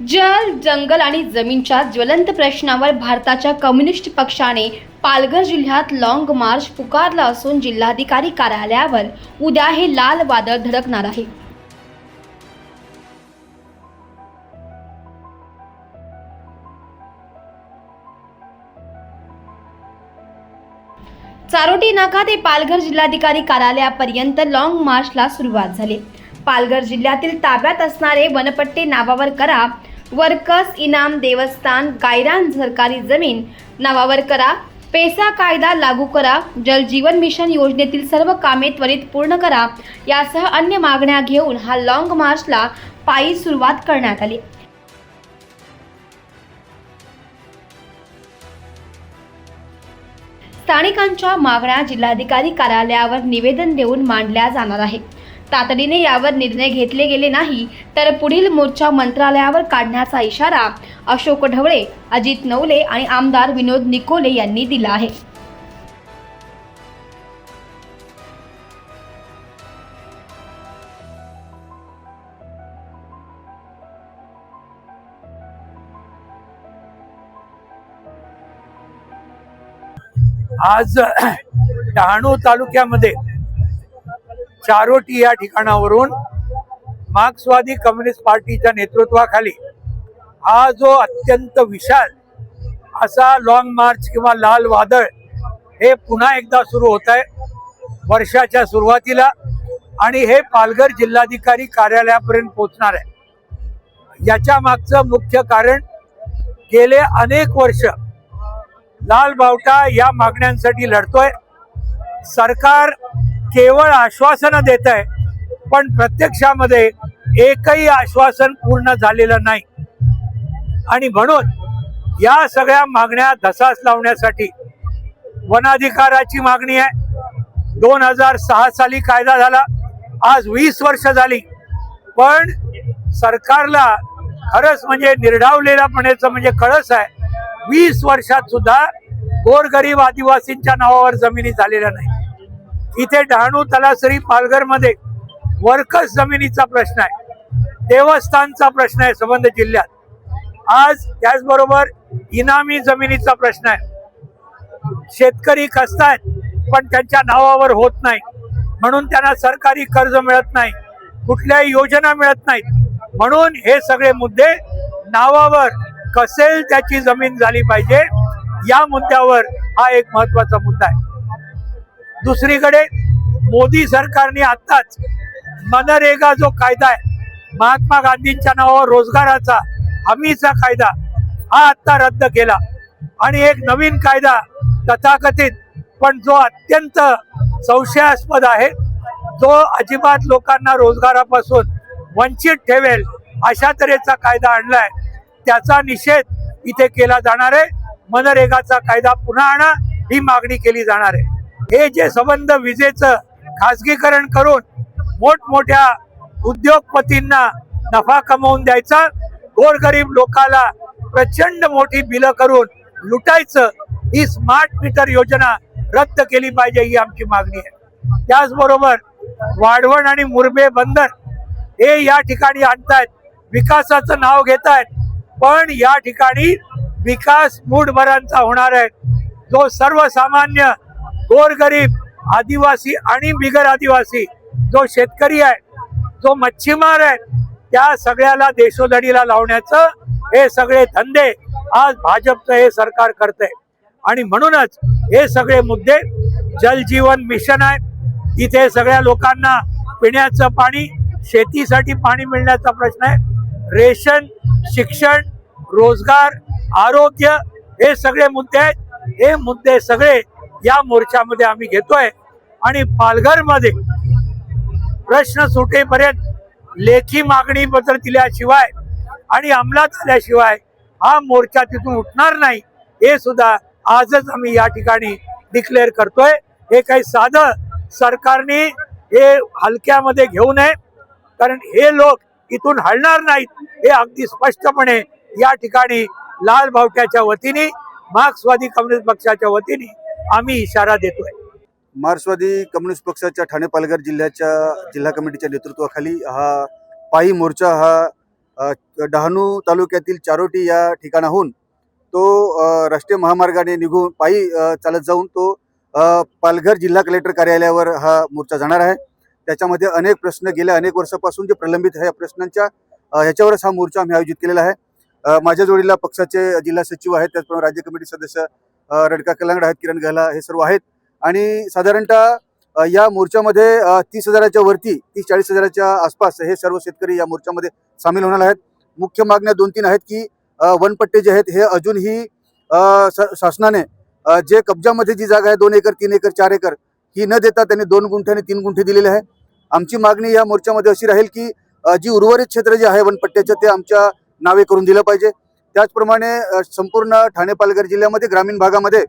जल, जंगल आणि जमीनच्या ज्वलंत प्रश्नावर भारताच्या कम्युनिस्ट पक्षाने पालघर जिल्ह्यात लाँग मार्च पुकारला असून जिल्हाधिकारी कार्यालयावर उद्या हे लाल वादळ धडकणार आहे। चारोटी नाका ते पालघर जिल्हाधिकारी कार्यालयापर्यंत लाँग मार्चला सुरुवात झाली। पालघर जिल्ह्यातील ताब्यात असणारे वनपट्टे नावावर करा, वर्कर्स इनाम देवस्थान, गायरान सरकारी जमीन नावावर करा, पेसा कायदा लागू करा, जल जीवन मिशन योजनेतील सर्व कामे त्वरित पूर्ण करा यासह अन्य मागण्या घेऊन हा लाँग मार्चला पायी सुरुवात करण्यात आली। स्थानिकांच्या मागण्या जिल्हाधिकारी कार्यालयावर निवेदन देऊन मांडल्या जाणार आहे। तातडीने यावर निर्णय घेतले गेले नाही तर पुढील मोर्चा मंत्रालयावर काढण्याचा इशारा अशोक ढवळे, अजित नवले आणि आमदार विनोद निकोले यांनी दिला आहे। आज डहाणू तालुक्यामध्ये चारोटी या ठिकाणावरून मार्क्सवादी कम्युनिस्ट पार्टीच्या नेतृत्वाखाली हा जो अत्यंत विशाल असा लॉंग मार्च किंवा लाल वादळ हे पुन्हा एकदा सुरू होत आहे वर्षाच्या सुरुवातीला आणि हे पालघर जिल्हाधिकारी कार्यालयापर्यंत पोहोचणार आहे। याच्या मागचं मुख्य कारण गेले अनेक वर्ष लाल बावटा या मागण्यांसाठी लढतोय। सरकार केवळ आश्वासनं देत आहे पण प्रत्यक्षामध्ये एकही आश्वासन पूर्ण झालेलं नाही आणि म्हणून या सगळ्या मागण्या धसास लावण्यासाठी वनाधिकाराची मागणी आहे। 2006 साली कायदा झाला, आज 20 वर्ष झाली पण सरकारला खरंच म्हणजे निर्ढावलेल्यापणाचं म्हणजे कळस आहे। 20 वर्षात सुद्धा गोरगरीब आदिवासींच्या नावावर जमिनी झालेल्या नाही। इथे डहाणू, तलासरी, पालघर मध्ये वर्कर्स जमिनीचा प्रश्न आहे, देवस्थानचा प्रश्न आहे संबंध जिल्ह्यात। आज त्याचबरोबर इनामी जमिनीचा प्रश्न आहे। शेतकरी कष्टायत पण त्यांच्या नावावर होत नाही म्हणून त्यांना सरकारी कर्ज मिळत नाही, कुठल्याही योजना मिळत नाहीत म्हणून हे सगळे मुद्दे नावावर कसेल त्याची जमीन झाली पाहिजे या मुद्द्यावर हा एक महत्त्वाचा मुद्दा आहे। दुसरीकडे मोदी सरकारने आत्ताच मनरेगा जो कायदा आहे, महात्मा गांधींच्या नावावर रोजगाराचा हमीचा कायदा, हा आत्ता रद्द केला आणि एक नवीन कायदा तथाकथित पण जो अत्यंत संशयास्पद आहे, जो अजिबात लोकांना रोजगारापासून वंचित ठेवेल अशा तऱ्हेचा कायदा आणलाय। त्याचा निषेध इथे केला जाणार आहे। मनरेगाचा कायदा पुन्हा आणा ही मागणी केली जाणार आहे। हे जे संबंध विजेचं खासगीकरण करून मोठमोठ्या उद्योगपतींना नफा कमवून द्यायचा, गोरगरीब लोकांना प्रचंड मोठी बिलं करून लुटायचं, ही स्मार्ट मीटर योजना रद्द केली पाहिजे ही आमची मागणी आहे। त्याचबरोबर वाढवण आणि मुरबे बंदर हे या ठिकाणी आणतायत, विकासाचं नाव घेतायत पण या ठिकाणी विकास मूठभरांचा होणार आहे। जो सर्वसामान्य गोरगरीब आदिवासी आणि बिगर आदिवासी जो शेतकरी आहे, जो मच्छीमार आहे, त्या सगळ्याला देशोधडीला लावण्याचं हे सगळे धंदे आज भाजपचं हे सरकार करते आणि म्हणूनच हे सगळे मुद्दे जल जीवन मिशन आहे, तिथे सगळ्या लोकांना पिण्याचं पाणी, शेतीसाठी पाणी मिळण्याचा प्रश्न आहे, रेशन, शिक्षण, रोजगार, आरोग्य हे सगळे मुद्दे आहेत। हे मुद्दे सगळे या मोर्चामध्ये आम्ही घेतोय आणि पालघर मध्ये प्रश्न सुटेपर्यंत लेखी मागणी पत्र दिल्याशिवाय आणि अंमलात आल्याशिवाय हा मोर्चा तिथून उठणार नाही हे सुद्धा आजच आम्ही या ठिकाणी डिक्लेअर करतोय। हे काही साधं सरकारने हे हलक्यामध्ये घेऊ नये कारण हे लोक इथून हलणार नाहीत हे अगदी स्पष्टपणे या ठिकाणी लाल बावट्याच्या वतीने, मार्क्सवादी कम्युनिस्ट पक्षाच्या वतीने आम्ही इशारा देतोय। मार्क्सवादी कम्युनिस्ट पक्षाच्या ठाणे पालघर जिल्ह्याच्या जिल्हा कमिटीच्या नेतृत्वाखाली हा पायी मोर्चा हा डहाणू तालुक्यातील चारोटी या ठिकाणाहून तो राष्ट्रीय महामार्गाने निघून पायी चालत जाऊन तो पालघर जिल्हा कलेक्टर कार्यालयावर हा मोर्चा जाणार आहे. त्याच्यामध्ये अनेक प्रश्न गेल्या अनेक वर्षापासून जे प्रलंबित आहे या प्रश्नांच्या ह्याच्यावरच हा मोर्चा आम्ही आयोजित केलेला आहे. माझ्या जोडीला पक्षाचे जिल्हा सचिव आहेत, त्याचप्रमाणे राज्य कमिटी सदस्य रडका कलांगड आहेत, किरण गहला हे सर्व आहेत. आणि साधारणतः या मोर्चामध्ये 30,000च्या वरती 30-40,000च्या आसपास हे सर्व शेतकरी या मोर्चामध्ये सामील होणार आहेत. मुख्य मागण्या 2-3 आहेत की वनपट्टे जे आहेत हे अजूनही शासनाने जे कब्जामध्ये जी जागा आहे 2 एकर 3 एकर 4 एकर ही न देता त्यांनी 2 गुंठे आणि 3 गुंठे दिलेले आहे. आमची मागणी या मोर्चामध्ये अशी राहील की जी उर्वरित क्षेत्र जे आहे वनपट्ट्याचं ते आमच्या नावे करून दिलं पाहिजे. त्याचप्रमाणे संपूर्ण ठाणे पालघर जिल्ह्यामध्ये ग्रामीण भागामध्ये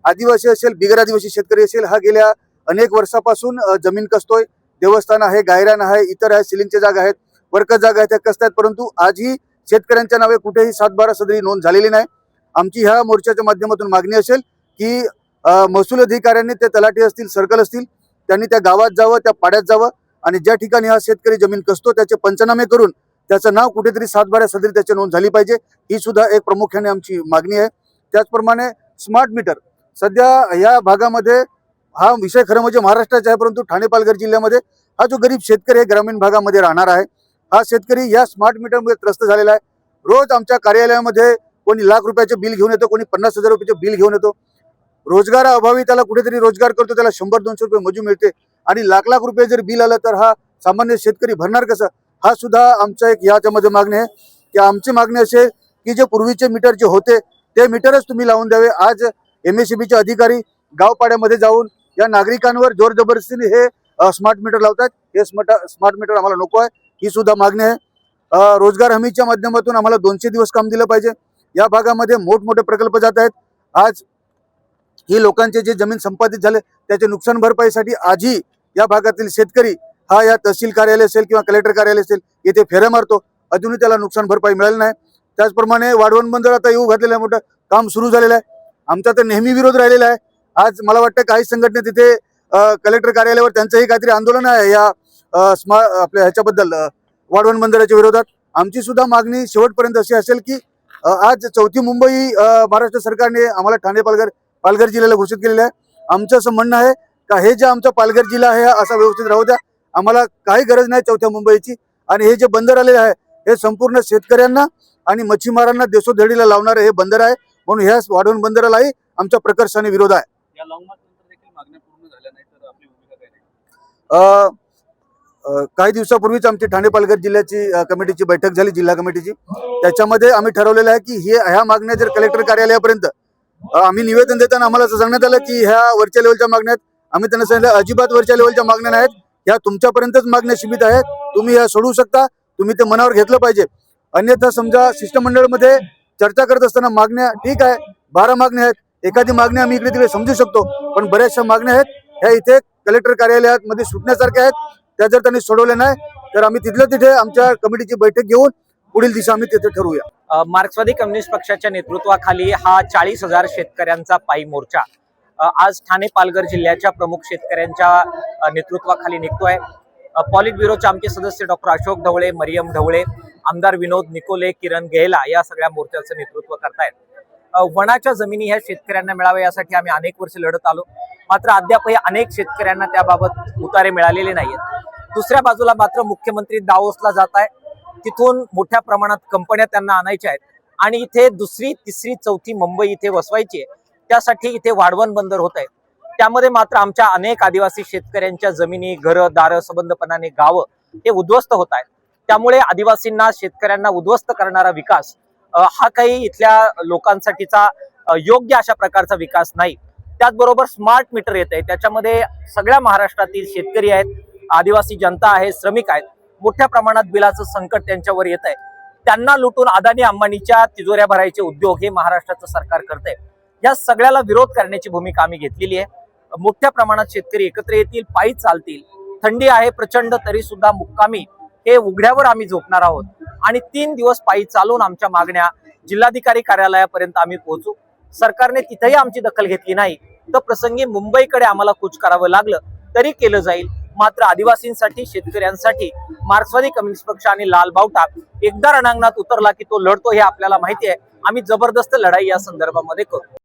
आदिवासी असेल, बिगर आदिवासी शेतकरी असेल, हा गेल्या अनेक वर्षापासून जमीन कसतोय. देवस्थान आहे, गायरान आहे, इतर आहे, सिलिंगच्या जागा आहेत, वर्कस जागा आहेत, त्या कसतात. परंतु आजही शेतकऱ्यांच्या नावे कुठेही 7/12 सदरी नोंद झालेली नाही. आमची ह्या मोर्चाच्या माध्यमातून मागणी असेल की महसूल अधिकाऱ्यांनी, ते तलाठी असतील, सर्कल असतील, त्यांनी त्या गावात जावं, त्या पाड्यात जावं आणि ज्या ठिकाणी हा शेतकरी जमीन कसतो त्याचे पंचनामे करून त्याचं नाव कुठेतरी 7/12 सदरी त्याची नोंद झाली पाहिजे. ही सुद्धा एक प्रामुख्याने आमची मागणी आहे. त्याचप्रमाणे स्मार्ट मीटर सध्या या भागामध्ये हा विषय खरं म्हणजे महाराष्ट्राचा आहे, परंतु ठाणे पालघर जिल्ह्यामध्ये हा जो गरीब शेतकरी आहे ग्रामीण भागामध्ये राहणार आहे, हा शेतकरी या स्मार्ट मीटरमुळे त्रस्त झालेला आहे. रोज आमच्या कार्यालयामध्ये कोणी लाख रुपयाचे बिल घेऊन येतो, कोणी 50,000 रुपयाचे बिल घेऊन येतो. रोजगाराअभावी त्याला कुठेतरी रोजगार करतो, त्याला 100-200 रुपये मजूर मिळते आणि लाख रुपये जर बिल आलं तर हा सामान्य शेतकरी भरणार कसं? हा सुद्धा आमचा एक याच्यामध्ये मागणी आहे की आमची मागणी असेल की जे पूर्वीचे मीटर जे होते ते मीटरच तुम्ही लावून द्यावे. आज MSEBचे अधिकारी गावपाड्यामध्ये जाऊन या नागरिकांवर जोर जबरदस्तीने हे स्मार्ट मीटर लावतात. हे स्मार्ट मीटर आम्हाला नको आहे, ही सुद्धा मागणी आहे. रोजगार हमीच्या माध्यमातून आम्हाला 200 दिवस काम दिलं पाहिजे. या भागामध्ये मोठमोठे प्रकल्प जात आहेत. आज ही लोकांचे जे जमीन संपादित झाले त्याचे नुकसान भरपाईसाठी आजही या भागातील शेतकरी हा या तहसील कार्यालय असेल किंवा कलेक्टर कार्यालय असेल येथे फेऱ्या मारतो, अजूनही त्याला नुकसान भरपाई मिळाली नाही. त्याचप्रमाणे वाढवण बंदर आता येऊ घातलेलं आहे, मोठं काम सुरू झालेलं आहे. आमचा तर नेहमी विरोध राहिलेला आहे. आज मला वाटतं काही संघटना तिथे कलेक्टर कार्यालयावर त्यांचंही काहीतरी आंदोलन आहे या आपल्या ह्याच्याबद्दल वाढवण बंदराच्या विरोधात. आमची सुद्धा मागणी शेवटपर्यंत अशी असेल की आज 4थी मुंबई महाराष्ट्र सरकारने आम्हाला ठाणे पालघर जिल्ह्याला घोषित केलेलं आहे. आमचं असं म्हणणं आहे का हे जे आमचा पालघर जिल्हा आहे असा व्यवस्थित राहू द्या, आम्हाला काही गरज नाही 4थ्या मुंबईची. आणि हे जे बंदर आलेले आहे हे संपूर्ण शेतकऱ्यांना आणि मच्छीमारांना देशोधडीला लावणारे हे बंदर आहे, म्हणून ह्या वाढवण बंदरालाही आमच्या प्रकर्षाने विरोध आहे. या लॉंग मार्च नंतर देखील मागण्या पूर्ण झाल्या नाही तर आपली भूमिका काय राहील? काही दिवसापूर्वीच आमची ठाणे पालघर जिल्ह्याची कमिटीची बैठक झाली, जिल्हा कमिटीची. त्याच्यामध्ये आम्ही ठरवलेलं आहे की ह्या मागण्या जर कलेक्टर कार्यालयापर्यंत आम्ही निवेदन देताना आम्हाला असं सांगण्यात आलं की ह्या वरच्या लेवलच्या मागण्या आहेत. आम्ही त्यांना सांगितलं अजिबात वरच्या लेवलच्या मागण्या नाहीत, ह्या तुमच्यापर्यंतच मागण्या सीमित आहेत, तुम्ही ह्या सोडवू शकता, तुम्ही ते मनावर घेतलं पाहिजे. अन्यथा समजा शिष्टमंडळामध्ये चर्चा करत असताना मागण्या ठीक आहे 12 मागण्या आहेत, एखादी मागणी आम्ही इकडे तिकडे समजू शकतो, पण बऱ्याचशा मागण्या आहेत ह्या इथे कलेक्टर कार्यालयात मध्ये सुटण्यासारख्या आहेत. त्या जर त्यांनी सोडवल्या नाही तर आम्ही तिथल्या तिथे आमच्या कमिटीची बैठक घेऊन पुढील दिशा आम्ही तिथे ठरवूया. मार्क्सवादी कम्युनिस्ट पक्षाच्या नेतृत्वाखाली हा 40,000 शेतकऱ्यांचा पायी मोर्चा आज ठाणे पालघर जिल्ह्याच्या प्रमुख शेतकऱ्यांच्या नेतृत्वाखाली निघतोय. पॉलिट ब्युरोचे आमचे सदस्य डॉक्टर अशोक ढवळे, मरियम ढवळे, आमदार विनोद निकोले, किरण गेहला या सगळ्या मोर्चाचं नेतृत्व करतायत. वनाच्या जमिनी ह्या शेतकऱ्यांना मिळाव्या यासाठी आम्ही अनेक वर्ष लढत आलो, मात्र अद्यापही अनेक शेतकऱ्यांना त्याबाबत उतारे मिळालेले नाहीत. दुसऱ्या बाजूला मात्र मुख्यमंत्री दावोसला जात आहे, तिथून मोठ्या प्रमाणात कंपन्या त्यांना आणायच्या आहेत आणि इथे 2री, 3री, 4थी मुंबई इथे वसवायची आहे. त्यासाठी इथे वाढवण बंदर होत आहे. त्यामध्ये मात्र आमच्या अनेक आदिवासी शेतकऱ्यांच्या जमिनी, घरं, दारं, संबंधपणाने गावं हे उद्ध्वस्त होत आहेत. त्यामुळे आदिवासींना, शेतकऱ्यांना उद्ध्वस्त करणारा विकास हा काही इथल्या लोकांसाठीचा योग्य अशा प्रकारचा विकास नाही. त्याचबरोबर स्मार्ट मीटर येत आहे, त्याच्यामध्ये सगळ्या महाराष्ट्रातील शेतकरी आहेत, आदिवासी जनता आहे, श्रमिक आहेत. मोठ्या प्रमाणात बिलाचं संकट त्यांच्यावर येत आहे. त्यांना लुटून अदानी अंबानीच्या तिजोऱ्या भरायचे उद्योग हे महाराष्ट्राचं सरकार करतंय. या सगळ्याला विरोध करण्याची भूमिका आम्ही घेतलेली आहे. मोठ्या प्रमाणात शेतकरी एकत्र येतील, पायी चालतील. थंडी आहे प्रचंड तरी सुद्धा मुक्कामी हे उघड्यावर आम्ही झोपणार आहोत आणि 3 दिवस पायी चालून आमच्या मागण्या जिल्हाधिकारी कार्यालयापर्यंत आम्ही पोहोचू. सरकारने तिथेही आमची दखल घेतली नाही तर प्रसंगी मुंबईकडे आम्हाला कूच करावं लागलं तरी केलं जाईल. मात्र आदिवासींसाठी, शेतकऱ्यांसाठी मार्क्सवादी कम्युनिस्ट पक्ष आणि लाल बावटा एकदा रणांगणात उतरला की तो लढतो हे आपल्याला माहिती आहे. आम्ही जबरदस्त लढाई या संदर्भामध्ये करू.